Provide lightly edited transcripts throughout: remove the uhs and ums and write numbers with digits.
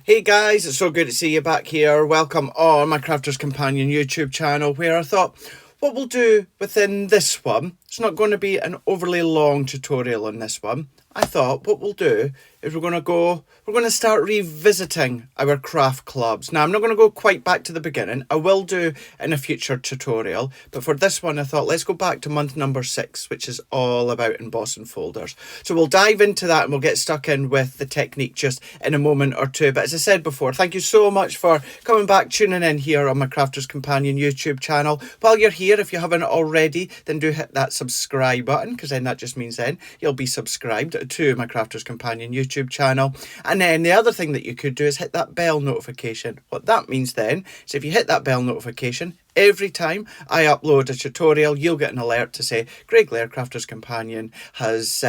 Hey guys, it's so good to see you back here. Welcome on my Crafter's Companion YouTube channel, where I thought what we'll do within this one, it's not going to be an overly long tutorial on this one. I thought what we'll do is we're going to start revisiting our craft clubs. Now, I'm not going to go quite back to the beginning. I will do in a future tutorial, but for this one, I thought let's go back to month number 6, which is all about embossing folders. So we'll dive into that and we'll get stuck in with the technique just in a moment or two. But as I said before, thank you so much for coming back, tuning in here on my Crafter's Companion YouTube channel. While you're here, if you haven't already, then do hit that subscribe button, because then that just means then you'll be subscribed to my Crafter's Companion YouTube channel. And then the other thing that you could do is hit that bell notification. What that means then is if you hit that bell notification, every time I upload a tutorial, you'll get an alert to say Greg Laird, Crafter's Companion, has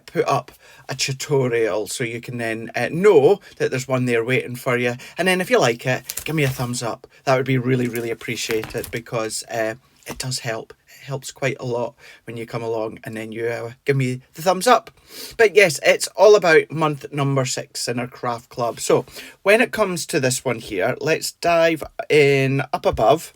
put up a tutorial, so you can then know that there's one there waiting for you. And then if you like it, give me a thumbs up. That would be really, really appreciated, because it does help. Helps quite a lot when you come along and then you give me the thumbs up. But yes, it's all about month number 6 in our craft club. So when it comes to this one here, let's dive in up above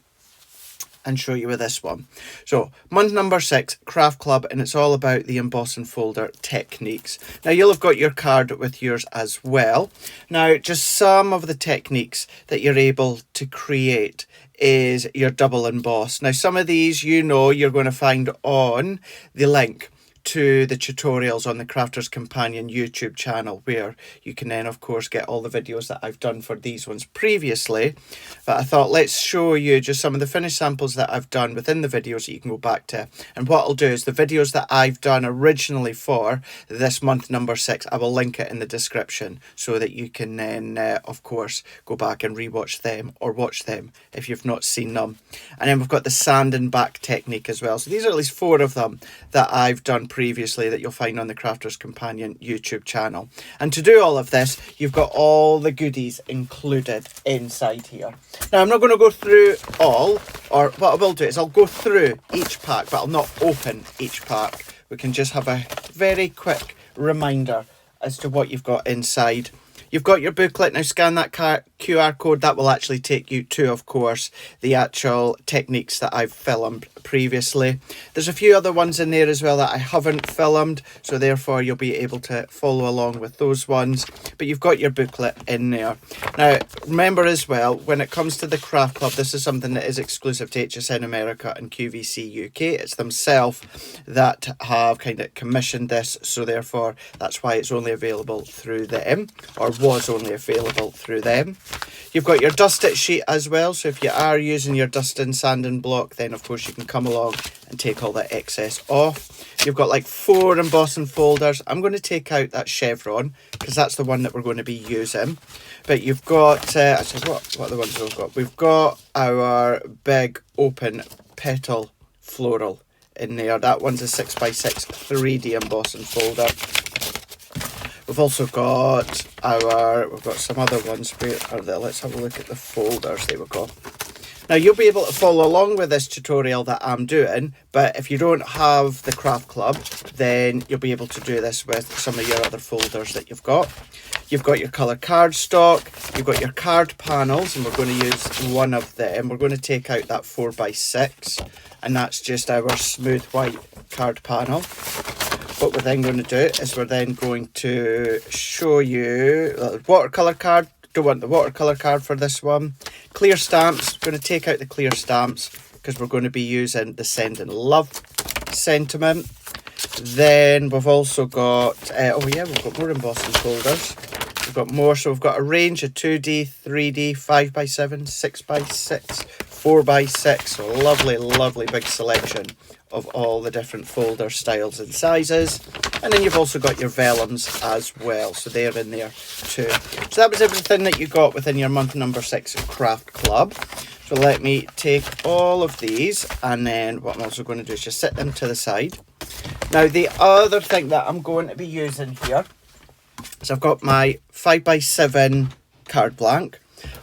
and show you with this one. So month number 6, craft club, and it's all about the embossing folder techniques. Now you'll have got your card with yours as well. Now just some of the techniques that you're able to create is your double emboss. Now some of these you're going to find on the link to the tutorials on the Crafter's Companion YouTube channel, where you can then of course get all the videos that I've done for these ones previously. But I thought let's show you just some of the finished samples that I've done within the videos that you can go back to. And what I'll do is the videos that I've done originally for this month number 6, I will link it in the description so that you can then of course go back and rewatch them or watch them if you've not seen them. And then we've got the sanding back technique as well. So these are at least 4 of them that I've done previously that you'll find on the Crafter's Companion YouTube channel. And to do all of this, you've got all the goodies included inside here. Now I'm not going to go through all, or what I will do is I'll go through each pack, but I'll not open each pack. We can just have a very quick reminder as to what you've got inside. You've got your booklet. Now scan that QR code. That will actually take you to, of course, the actual techniques that I've filmed previously. There's a few other ones in there as well that I haven't filmed, so therefore you'll be able to follow along with those ones. But you've got your booklet in there. Now, remember as well, when it comes to the Craft Club, this is something that is exclusive to HSN America and QVC UK. It's themselves that have kind of commissioned this, so therefore that's why it's only available through them, or was only available through them. You've got your dust it sheet as well, so if you are using your dusting sanding block, then of course you can come along and take all that excess off. You've got like 4 embossing folders. I'm going to take out that chevron because that's the one that we're going to be using. But you've got actually, what are the ones we've got? We've got our big open petal floral in there. That one's a 6x6 3D embossing folder. We've also got we've got some other ones. Where are they? Let's have a look at the folders. There we go. Now you'll be able to follow along with this tutorial that I'm doing, but if you don't have the Craft Club, then you'll be able to do this with some of your other folders that you've got. You've got your colour cardstock, you've got your card panels, and we're going to use one of them. We're going to take out that 4x6, and that's just our smooth white card panel. What we're then going to do is we're then going to show you the watercolour card. Don't want the watercolour card for this one. Clear stamps. Going to take out the clear stamps because we're going to be using the Send and Love sentiment. Then we've also got, we've got more embossing folders. We've got more, so we've got a range of 2D, 3D, 5x7, 6x6, 4x6. So lovely, lovely big selection of all the different folder styles and sizes. And then you've also got your vellums as well, so they're in there too. So that was everything that you got within your month number 6 Craft Club. So let me take all of these, and then what I'm also going to do is just set them to the side. Now the other thing that I'm going to be using here is I've got my 5x7 card blank.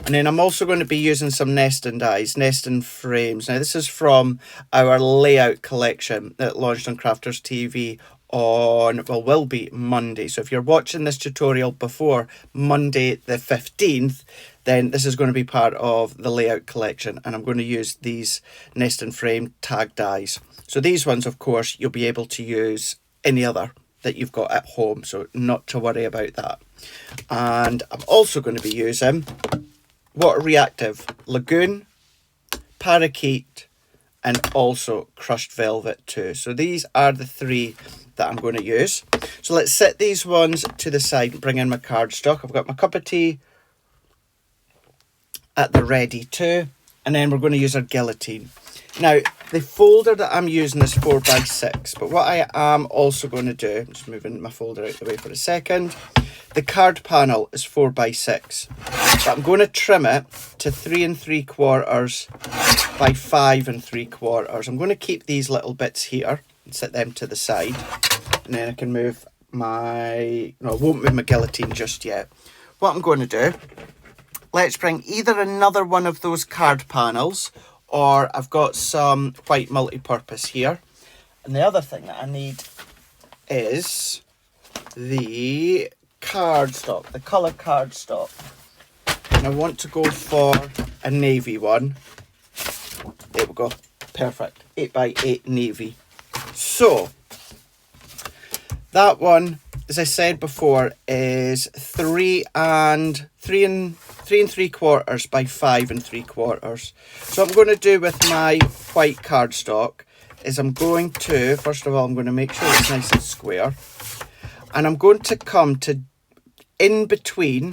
And then I'm also going to be using some nesting dies, nesting frames. Now this is from our layout collection that launched on Crafters TV on, well, will be Monday. So if you're watching this tutorial before Monday the 15th, then this is going to be part of the layout collection, and I'm going to use these nest and frame tag dies. So these ones, of course, you'll be able to use any other that you've got at home, so not to worry about that. And I'm also going to be using water reactive Lagoon, Parakeet, and also crushed velvet too. So these are the three that I'm going to use. So let's set these ones to the side and bring in my cardstock. I've got my cup of tea at the ready too, and then we're going to use our guillotine. Now the folder that I'm using is 4x6, but what I am also going to do, I'm just moving my folder out of the way for a second, the card panel is 4x6, but I'm going to trim it to 3 3/4 by 5 3/4. I'm going to keep these little bits here and set them to the side, and then I can move my, no, I won't move my guillotine just yet. What I'm going to do, let's bring either another one of those card panels, or I've got some white multi-purpose here. And the other thing that I need is the cardstock, the colour cardstock. And I want to go for a navy one. There we go, perfect, 8x8 navy. So that one, as I said before, is 3 3/4 by 5 3/4. So what I'm going to do with my white cardstock is I'm going to, first of all, I'm going to make sure it's nice and square, and I'm going to come to in between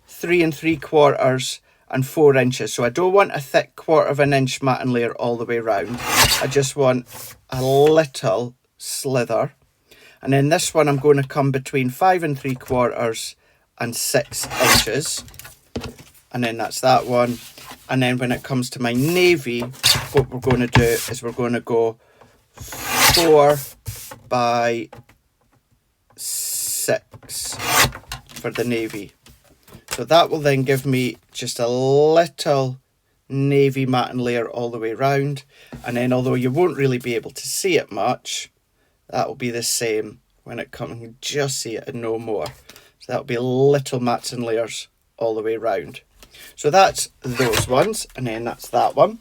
3 3/4 and 4 inches. So I don't want a thick 1/4 inch matting layer all the way around. I just want a little slither. And then this one, I'm going to come between 5 3/4 and 6 inches. And then that's that one. And then when it comes to my navy, what we're going to do is we're going to go 4 by 6 for the navy. So that will then give me just a little navy matting layer all the way around. And then although you won't really be able to see it much, that will be the same when it comes. You can just see it and no more. So that will be little mats and layers all the way around. So that's those ones, and then that's that one.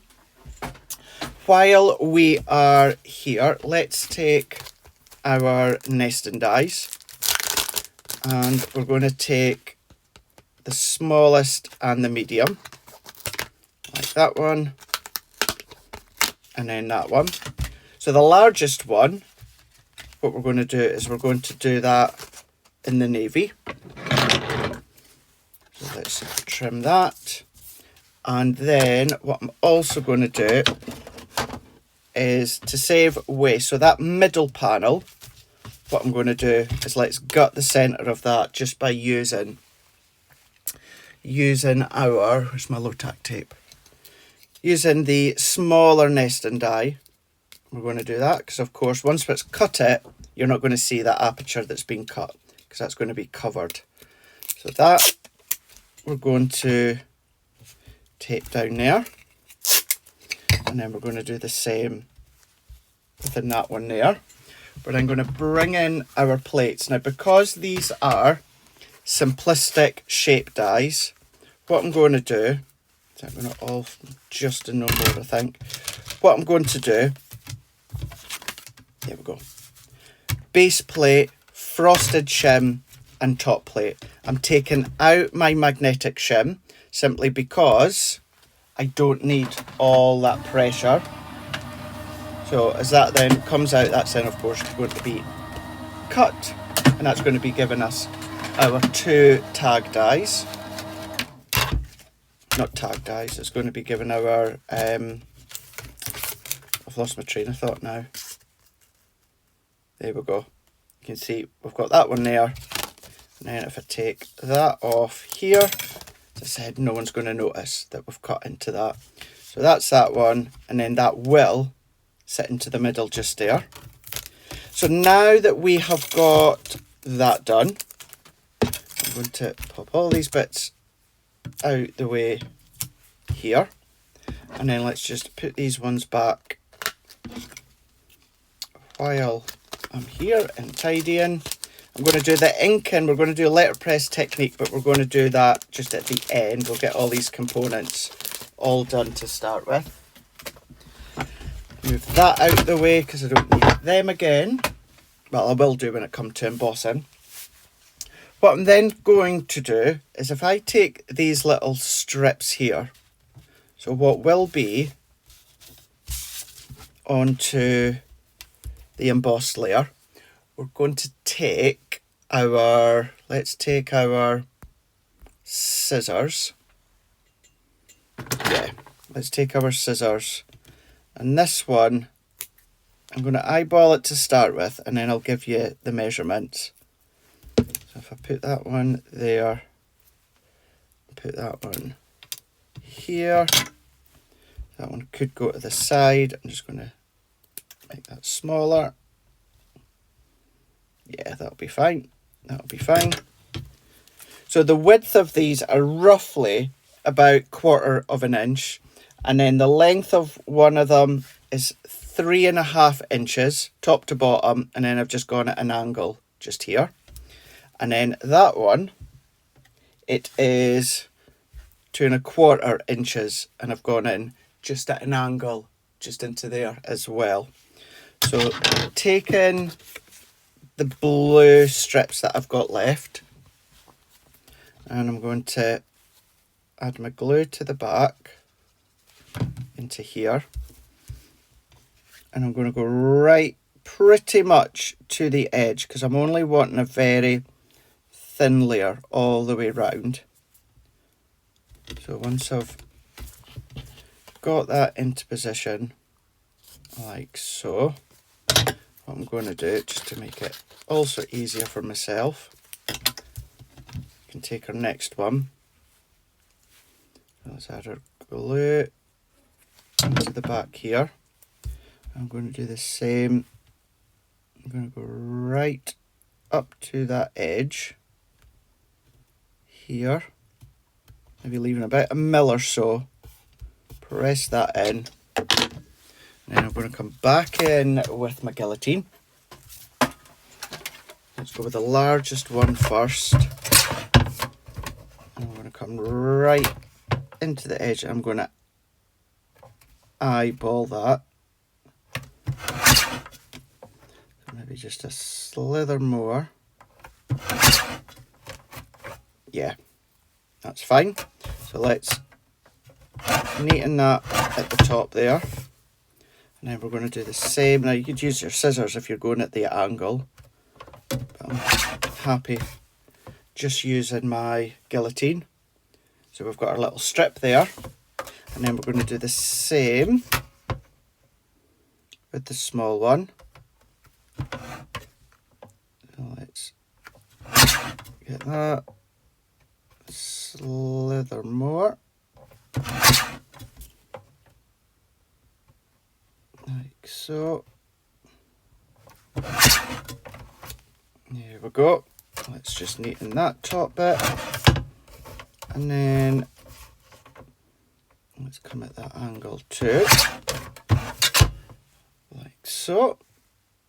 While we are here, let's take our nesting dies, and we're going to take the smallest and the medium, like that one, and then that one. So the largest one, what we're going to do is we're going to do that in the navy. So let's trim that. And then what I'm also going to do is to save waste. So that middle panel, what I'm going to do is let's gut the centre of that just by using our, where's my low tack tape? Using the smaller nesting die. We're going to do that because, of course, once it's cut it, you're not going to see that aperture that's been cut because that's going to be covered. So that we're going to tape down there, and then we're going to do the same within that one there. We're then going to bring in our plates. Now, because these are simplistic shape dies, what I'm going to do, so I'm going to all just in no more, I think. What I'm going to do, there we go, base plate, frosted shim, and top plate. I'm taking out my magnetic shim simply because I don't need all that pressure. So as that then comes out, that's then of course going to be cut, and that's going to be giving us our 2 tag dies. Not tag dies, it's going to be giving our, I've lost my train of thought now. There we go. You can see we've got that one there. And then if I take that off here, as I said, no one's going to notice that we've cut into that. So that's that one, and then that will sit into the middle just there. So now that we have got that done, I'm going to pop all these bits out the way here, and then let's just put these ones back while I'm here and tidying. I'm going to do the inking. We're going to do a letterpress technique, but we're going to do that just at the end. We'll get all these components all done to start with. Move that out of the way because I don't need them again. Well, I will do when it comes to embossing. What I'm then going to do is if I take these little strips here, so what will be onto the embossed layer, we're going to take our, let's take our scissors. Yeah, let's take our scissors. And this one, I'm going to eyeball it to start with, and then I'll give you the measurements. So if I put that one there, put that one here, that one could go to the side. I'm just going to make that smaller. Yeah, that'll be fine. That'll be fine. So the width of these are roughly about 1/4 of an inch. And then the length of one of them is 3.5 inches, top to bottom. And then I've just gone at an angle just here. And then that one, it is 2.25 inches. And I've gone in just at an angle, just into there as well. So taking the blue strips that I've got left, and I'm going to add my glue to the back into here, and I'm going to go right pretty much to the edge because I'm only wanting a very thin layer all the way round. So once I've got that into position like so, what I'm going to do, just to make it also easier for myself, I can take our next one. Let's add our glue into the back here. I'm going to do the same. I'm going to go right up to that edge here, maybe leaving about 1 mil or so. Press that in. And then I'm going to come back in with my guillotine. Let's go with the largest one first. And I'm going to come right into the edge. I'm going to eyeball that. So maybe just a slither more. Yeah, that's fine. So let's neaten that at the top there. And then we're going to do the same. Now you could use your scissors if you're going at the angle, but I'm happy just using my guillotine. So we've got our little strip there, and then we're going to do the same with the small one. So let's get that, slither more. Like so. There we go. Let's just neaten that top bit. And then let's come at that angle too. Like so.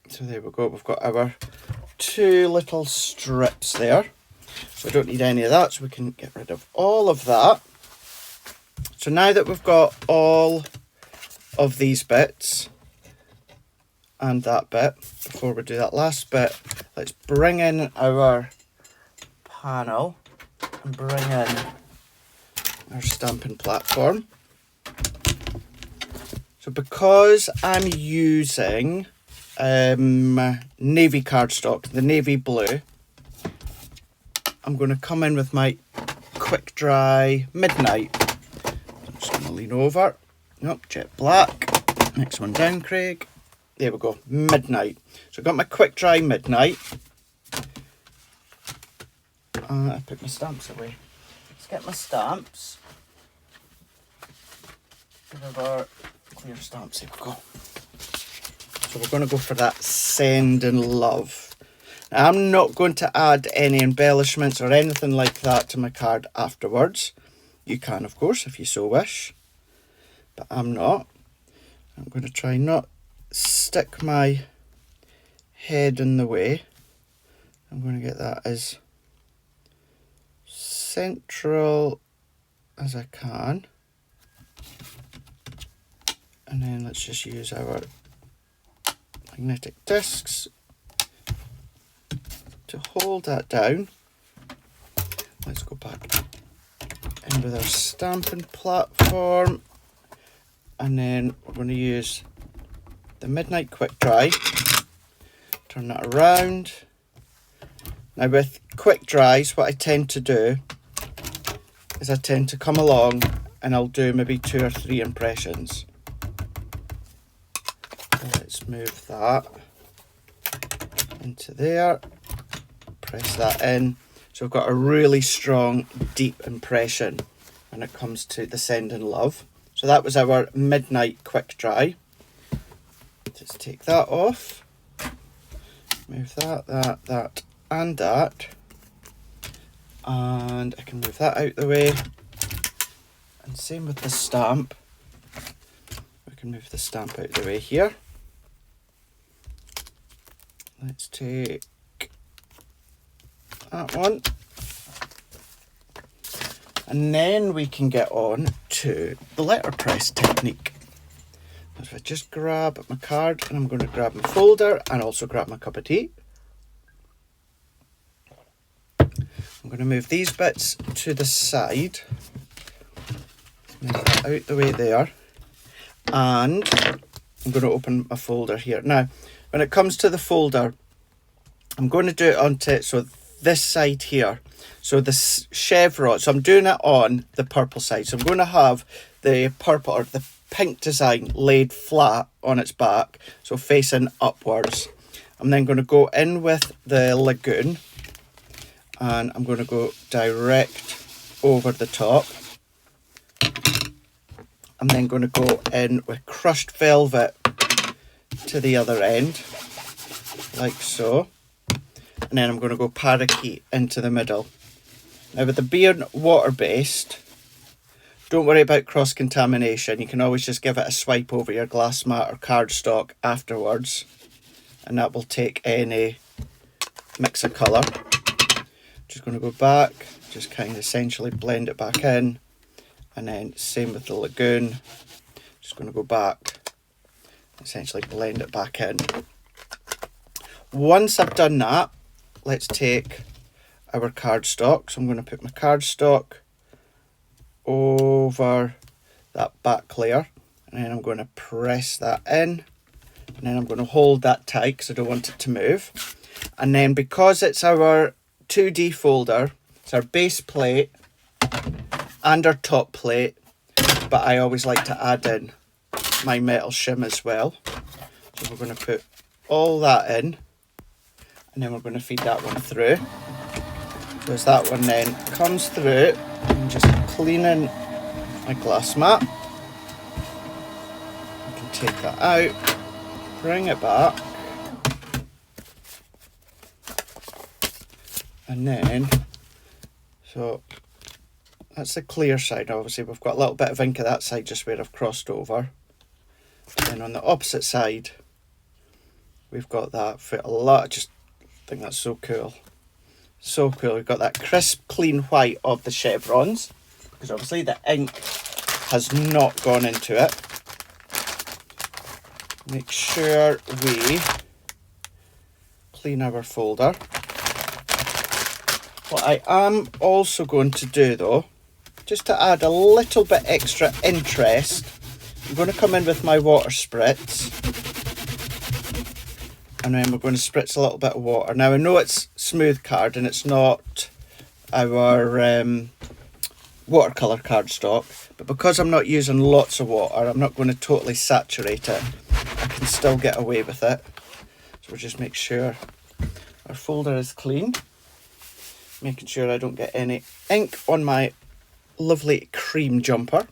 So there we go. We've got our 2 little strips there. So we don't need any of that, so we can get rid of all of that. So now that we've got all of these bits and that bit, before we do that last bit, let's bring in our panel and bring in our stamping platform. So because I'm using navy cardstock, the navy blue, I'm going to come in with my quick dry midnight. I'm just going to lean over. Nope, jet black. Next one down, Craig. There we go, midnight. So I've got my quick dry midnight. I put my stamps away. Let's get my stamps. Give our clear stamps. Here we go. So we're going to go for that send and love. Now, I'm not going to add any embellishments or anything like that to my card afterwards. You can, of course, if you so wish, but I'm not. I'm going to try not stick my head in the way. I'm going to get that as central as I can. And then let's just use our magnetic discs to hold that down. Let's go back in with our stamping platform, and then we're going to use the Midnight Quick Dry. Turn that around. Now with quick dries, what I tend to do is I tend to come along and I'll do maybe 2 or 3 impressions. So let's move that into there, press that in. So we've got a really strong, deep impression when it comes to the Sending Love. So that was our Midnight Quick Dry. Just take that off. Move that, and that. And I can move that out the way. And same with the stamp. We can move the stamp out the way here. Let's take that one. And then we can get on to the letterpress technique. So if I just grab my card, and I'm going to grab my folder and also grab my cup of tea. I'm going to move these bits to the side. Move that out the way there. And I'm going to open my folder here. Now, when it comes to the folder, I'm going to do it onto, so this side here. So the chevron, so I'm doing it on the purple side. So I'm going to have the purple or the pink design laid flat on its back, so facing upwards. I'm then going to go in with the lagoon, and I'm going to go direct over the top. I'm then going to go in with crushed velvet to the other end, like so. And then I'm going to go parakeet into the middle. Now with the being water-based, don't worry about cross-contamination. You can always just give it a swipe over your glass mat or cardstock afterwards, and that will take any mix of colour. Just going to go back, just kind of essentially blend it back in, and then same with the lagoon. Just going to go back, essentially blend it back in. Once I've done that, let's take our cardstock. So I'm going to put my cardstock over that back layer, and then I'm going to press that in, and then I'm going to hold that tight because I don't want it to move. And then because it's our 2D folder, it's our base plate and our top plate, but I always like to add in my metal shim as well. So we're going to put all that in, and then we're going to feed that one through. So as that one then comes through, I'm just cleaning my glass mat. I can take that out, bring it back, and then, so that's the clear side. Obviously we've got a little bit of ink at that side just where I've crossed over. And on the opposite side, we've got that for a lot. I just think that's so cool. So cool. We've got that crisp, clean white of the chevrons, because obviously the ink has not gone into it. Make sure we clean our folder. What I am also going to do though, just to add a little bit extra interest, I'm going to come in with my water spritz, and then we're going to spritz a little bit of water. Now I know it's smooth card and it's not our watercolour cardstock, but because I'm not using lots of water, I'm not going to totally saturate it. I can still get away with it. So we'll just make sure our folder is clean, making sure I don't get any ink on my lovely cream jumper.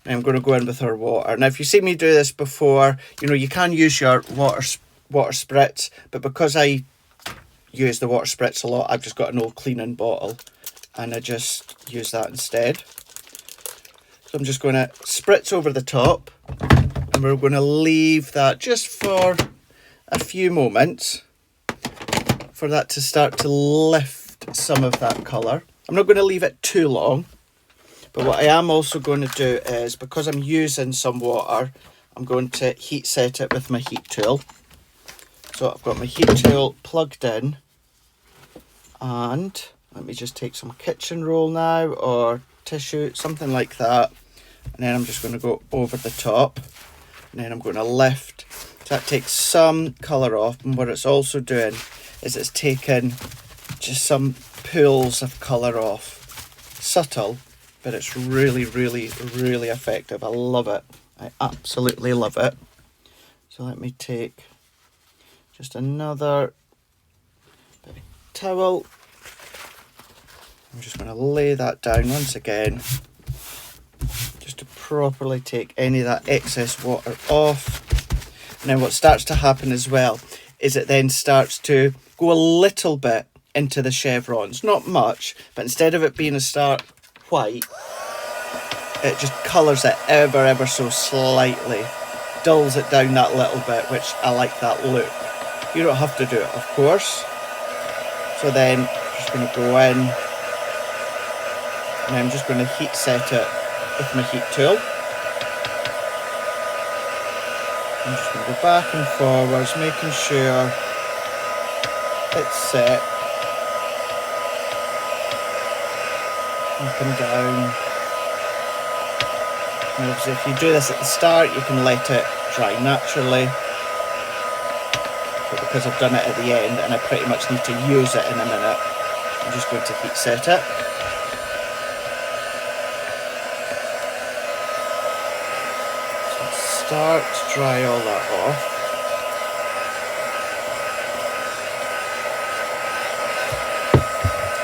And I'm going to go in with our water. Now if you see me do this before, you know, you can use your water spritz, but because I use the water spritz a lot, I've just got an old cleaning bottle and I just use that instead. So I'm just going to spritz over the top, and we're going to leave that just for a few moments for that to start to lift some of that colour. I'm not going to leave it too long, but what I am also going to do is, because I'm using some water, I'm going to heat set it with my heat tool. So I've got my heat tool plugged in, and let me just take some kitchen roll now, or tissue, something like that, and then I'm just going to go over the top, and then I'm going to lift. So that takes some colour off, and what it's also doing is it's taking just some pools of colour off. Subtle, but it's really, really, really effective. I love it. I absolutely love it. So let me take just another bit of towel. I'm just going to lay that down once again, just to properly take any of that excess water off. And then what starts to happen as well is it then starts to go a little bit into the chevrons. Not much, but instead of it being a stark white, it just colours it ever so slightly, dulls it down that little bit, which I like that look. You don't have to do it, of course. So then I'm just going to go in, and I'm just going to heat set it with my heat tool. I'm just going to go back and forwards, making sure it's set, up and down. And obviously if you do this at the start, you can let it dry naturally, but because I've done it at the end and I pretty much need to use it in a minute, I'm just going to heat set it. So start to dry all that off.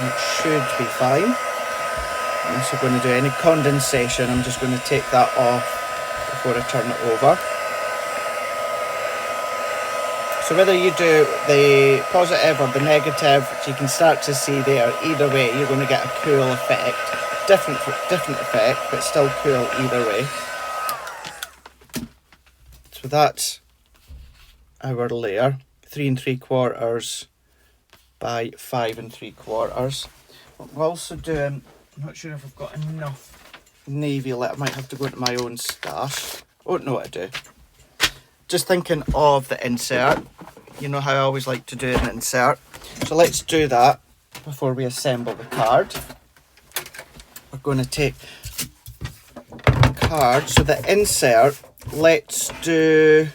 It should be fine. I'm also going to do any condensation. I'm just going to take that off before I turn it over. So whether you do the positive or the negative, which you can start to see there, either way you're going to get a cool effect. Different effect, but still cool either way. So that's our layer, 3 3/4 by 5 3/4. What I'm also doing, I'm not sure if I've got enough navy left. I might have to go into my own stash. Oh, no, I do. Just thinking of the insert. You know how I always like to do an insert. So let's do that before we assemble the card. We're going to take the card. So the insert, let's do...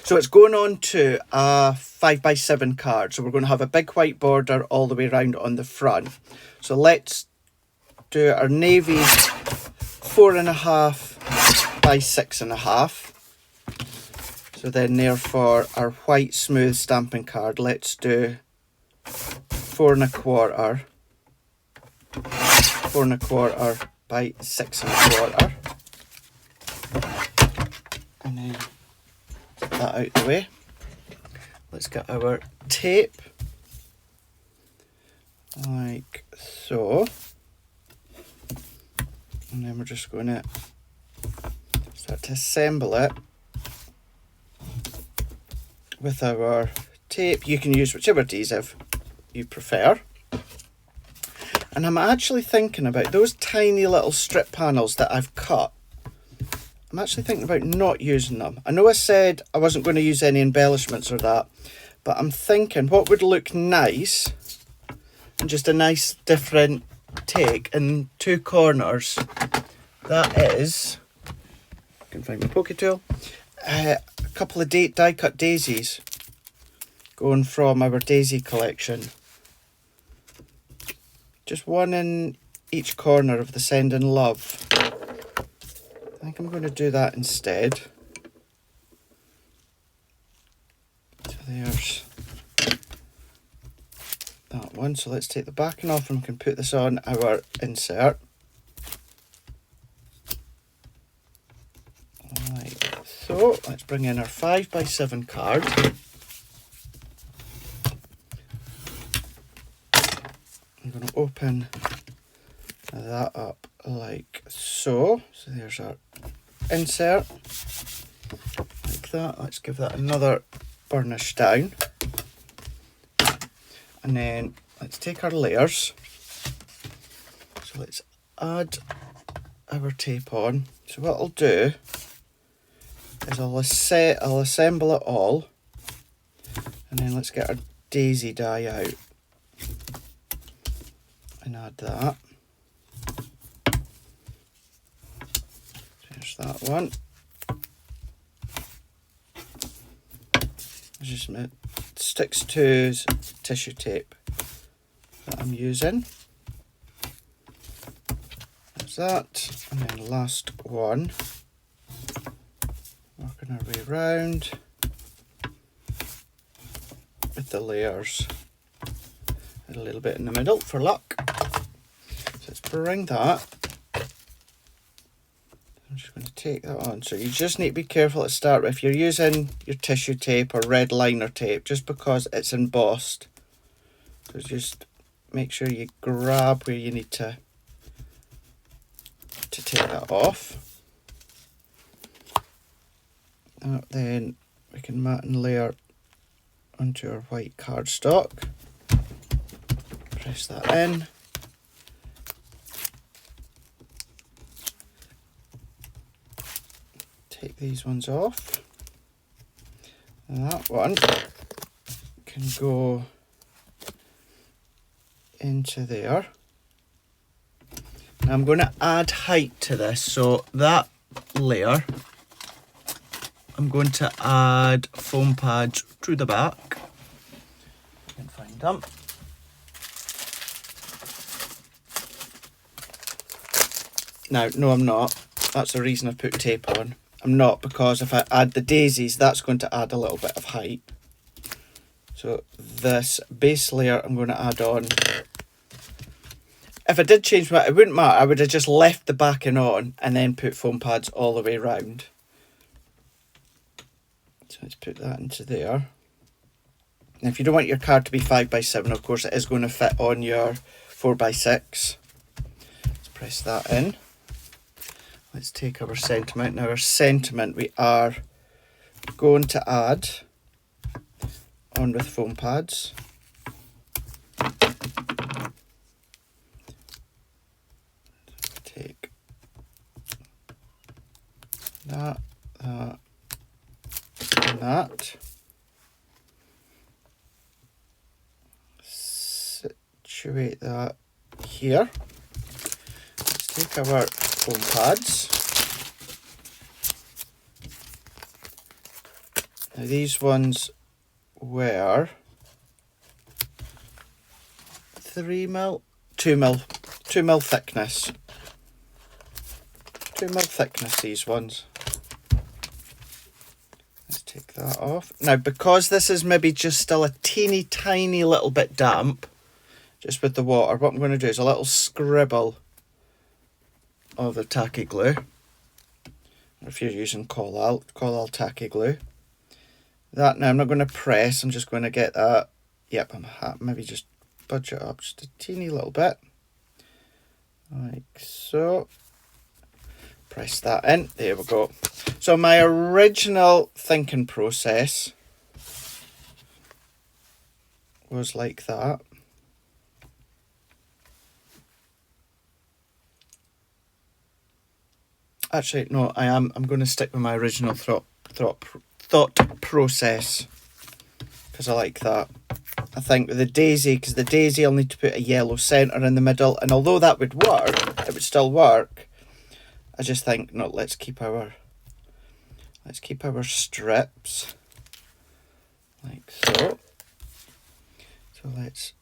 So it's going on to a 5x7 card. So we're going to have a big white border all the way around on the front. So let's do our navy 4.5 by 6.5. So then therefore our white smooth stamping card, let's do 4.25 by 6.25. And then get that out the way. Let's get our tape like so. And then we're just going to start to assemble it with our tape. You can use whichever adhesive you prefer. And I'm actually thinking about those tiny little strip panels that I've cut. I'm actually thinking about not using them. I know I said I wasn't going to use any embellishments or that, but I'm thinking what would look nice, and just a nice different take in two corners, that is, I can find my poke tool, a couple of die cut daisies going from our daisy collection. Just one in each corner of the Sending Love. I think I'm going to do that instead. So there's that one. So let's take the backing off and we can put this on our insert. Like so. Let's bring in our 5x7 card. I'm going to open that up like so. So there's our insert, like that. Let's give that another burnish down. And then let's take our layers. So let's add our tape on. So what I'll do is I'll assemble it all, and then let's get our daisy die out and add that. There's that one. This is my Stix2's tissue tape that I'm using. There's that, and then last one. Working our way round with the layers. And a little bit in the middle for luck. So let's bring that. I'm just going to take that on. So you just need to be careful to start with. If you're using your tissue tape or red liner tape, just because it's embossed. So just make sure you grab where you need to take that off. Then we can mat and layer onto our white cardstock. Press that in. Take these ones off. And that one can go into there. Now I'm going to add height to this, so that layer I'm going to add foam pads to the back. You can find them. Now, no, I'm not. That's the reason I've put tape on. I'm not, because if I add the daisies, that's going to add a little bit of height. So this base layer I'm going to add on. If I did change that, it wouldn't matter. I would have just left the backing on and then put foam pads all the way around. So let's put that into there. And if you don't want your card to be 5x7, of course, it is going to fit on your 4x6. Let's press that in. Let's take our sentiment. Now our sentiment we are going to add on with foam pads. Take that, and that. Situate that here. Let's take our foam pads. Now these ones were 2mm thickness. 2mm thickness, these ones. Let's take that off. Now, because this is maybe just still a teeny tiny little bit damp, just with the water, what I'm going to do is a little scribble of the tacky glue. Or if you're using Collall tacky glue. That now I'm not going to press, I'm just going to get that. Yep, I'm happy. Maybe just budge it up just a teeny little bit. Like so. Press that in. There we go. So my original thinking process was like that. Actually, no, I'm going to stick with my original thought process, because I like that. I think with the daisy, because the daisy I'll need to put a yellow centre in the middle, and although that would work, it would still work. I just think, no, let's keep our strips like so. So let's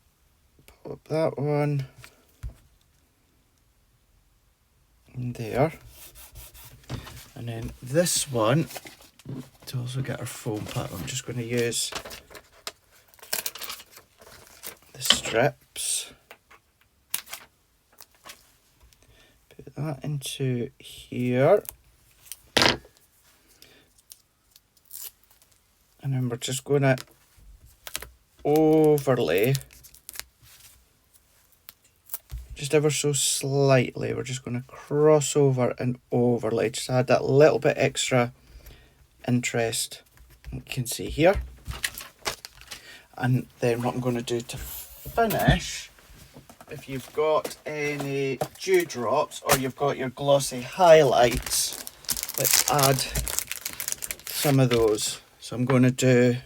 pop that one in there, and then this one to also get our foam pad. I'm just going to use the strips. Put that into here. And then we're just going to overlay, just ever so slightly. We're just going to cross over and overlay, just add that little bit extra interest. You can see here. And then what I'm going to do to finish, if you've got any dewdrops or you've got your glossy highlights, let's add some of those. So I'm going to do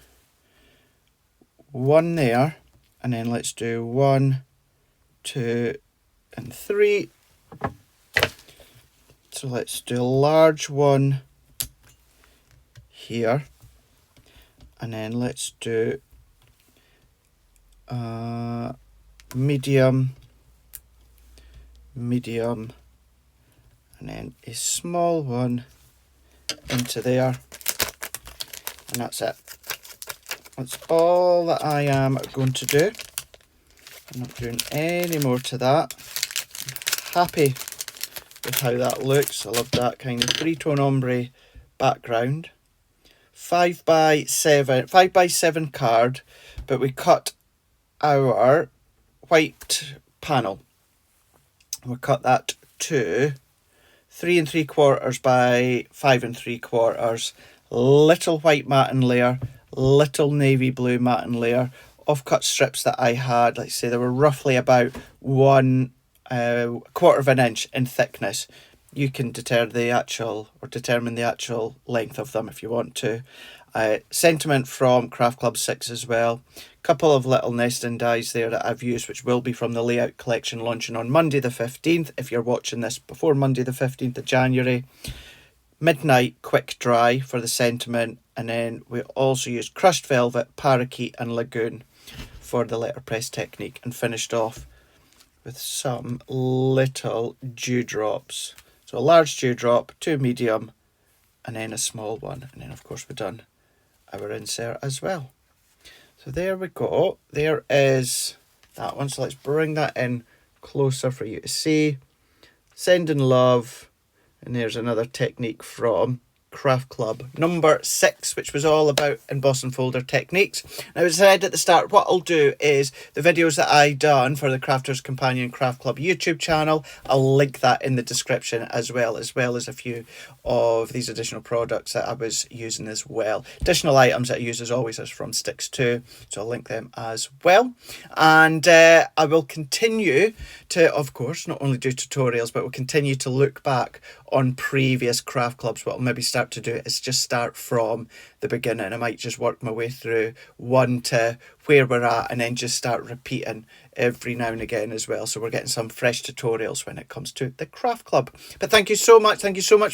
one there, and then let's do 1, 2 and 3. So let's do a large one here, and then let's do medium, and then a small one into there, and that's it. That's all that I am going to do. I'm not doing any more to that. I'm happy with how that looks. I love that kind of 3-tone ombre background. 5x7 card, but we cut our white panel. We cut that to 3 3/4 by 5 3/4. Little white matte layer, little navy blue matte layer, offcut strips that I had. Like I say, they were roughly about 1/4 of an inch in thickness. You can determine the actual length of them if you want to. Sentiment from Craft Club 6 as well. Couple of little nesting dies there that I've used, which will be from the layout collection launching on Monday the 15th, if you're watching this before Monday the 15th of January. Midnight quick dry for the sentiment, and then we also used crushed velvet, parakeet and lagoon for the letterpress technique, and finished off with some little dewdrops. So a large dewdrop, 2 medium, and then a small one, and then of course we've done our insert as well. So there we go. There is that one. So let's bring that in closer for you to see. Sending love. And there's another technique from Craft Club number 6, which was all about embossing folder techniques. Now, as I said at the start, what I'll do is the videos that I done for the Crafters Companion Craft Club YouTube channel, I'll link that in the description as well as a few of these additional products that I was using as well. Additional items that I use as always is from Stix2, so I'll link them as well. And I will continue to, of course, not only do tutorials, but we'll continue to look back on previous craft clubs. What I'll maybe start to do is just start from the beginning. I might just work my way through one to where we're at, and then just start repeating every now and again as well, so we're getting some fresh tutorials when it comes to the craft club. But thank you so much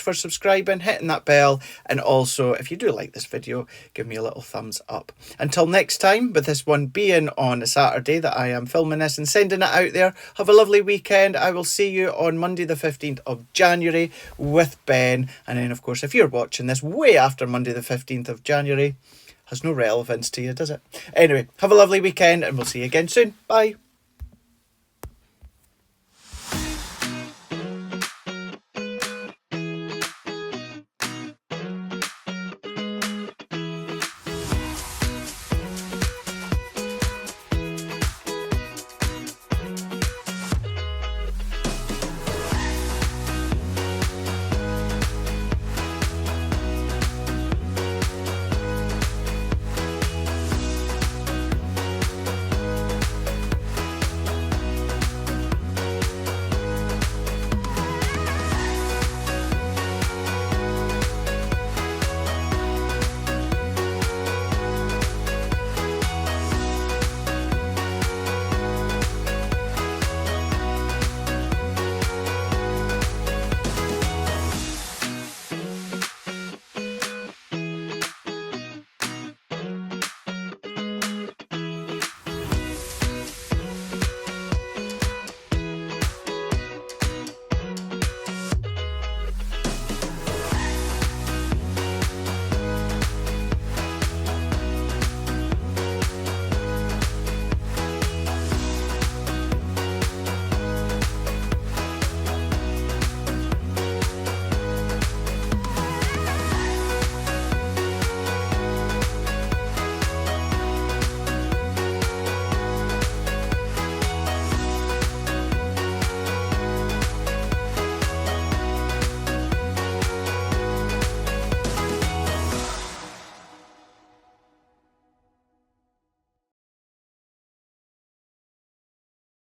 for subscribing, hitting that bell, and also if you do like this video, give me a little thumbs up. Until next time, with this one being on a Saturday that I am filming this and sending it out there, have a lovely weekend. I will see you on Monday the 15th of January with Ben, and then of course if you're watching this way after Monday the 15th of January, has no relevance to you, does it? Anyway, have a lovely weekend, and we'll see you again soon. Bye.